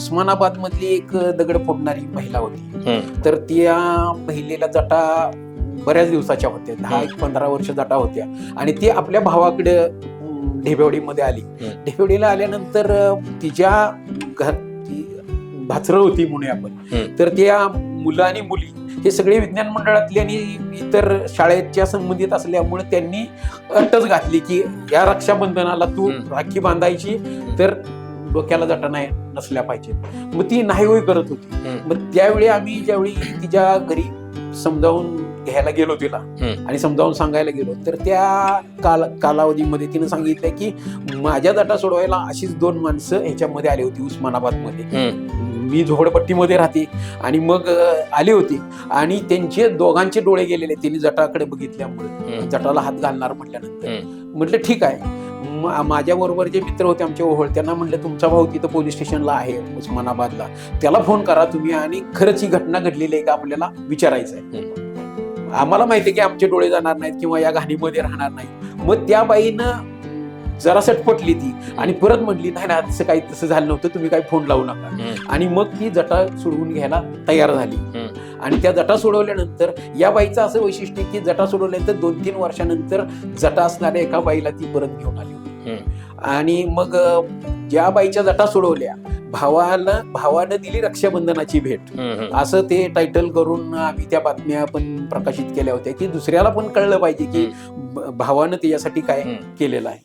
उस्मानाबाद मधली एक दगड फोडणारी महिला होती. तर त्या महिलेला जटा बऱ्याच दिवसाच्या होत्या, 10-15 वर्ष जटा होत्या आणि ती आपल्या भावाकडे ढेबेवाडीमध्ये आली. ढेबेवाडीला आल्यानंतर तिच्या भाचरं होती म्हणून आपण, तर त्या मुलं आणि मुली हे सगळे विज्ञान मंडळातले आणि इतर शाळेच्या संबंधित असल्यामुळे त्यांनी अटच घातली की या रक्षाबंधनाला तू राखी बांधायची तर डोक्याला जटा नाही नसल्या पाहिजे. मग ती नाही होय करत होती. मग त्यावेळी आम्ही ज्यावेळी तिच्या घरी समजावून घ्यायला गेलो तिला आणि समजावून सांगायला गेलो, तर त्या कालावधीमध्ये तिने सांगितलं की माझ्या जटा सोडवायला अशीच 2 माणसं ह्याच्यामध्ये आली होती उस्मानाबाद मध्ये. मी झोपडपट्टीमध्ये राहते आणि मग आली होती आणि त्यांचे दोघांचे डोळे गेलेले त्यांनी जटाकडे बघितल्यामुळे, जटाला हात घालणार म्हटल्यानंतर. म्हटलं ठीक आहे. माझ्या बरोबर जे मित्र होते आमचे ओहळ, त्यांना म्हटलं तुमचा भाऊ तिथं पोलीस स्टेशनला आहे उस्मानाबादला, त्याला फोन करा तुम्ही आणि खरंच ही घटना घडलेली आहे का आपल्याला विचारायचं आहे. आम्हाला माहिती आहे की आमचे डोळे जाणार नाहीत किंवा या घाणीमध्ये राहणार नाही. मग त्या बाईनं जरा सटपटली ती आणि परत म्हटली नाही ना तसं काही तसं झालं नव्हतं, तुम्ही काही फोन लावू नका. आणि मग ती जटा सोडवून घ्यायला तयार झाली. आणि त्या जटा सोडवल्यानंतर या बाईचं असं वैशिष्ट्य की जटा सोडवल्यानंतर 2-3 वर्षानंतर जटा असणाऱ्या एका बाईला ती परत घेऊन आली होती. आणि मग ज्या बाईच्या जटा सोडवल्या भावानं दिली रक्षाबंधनाची भेट, असं ते टायटल करून आम्ही त्या बातम्या पण प्रकाशित केल्या होत्या की दुसऱ्याला पण कळलं पाहिजे की भावानं त्याच्यासाठी काय केलेलं आहे.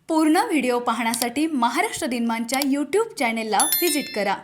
पूर्ण व्हिडिओ पाहण्यासाठी महाराष्ट्र दिनमानच्या YouTube चॅनेलला व्हिजिट करा.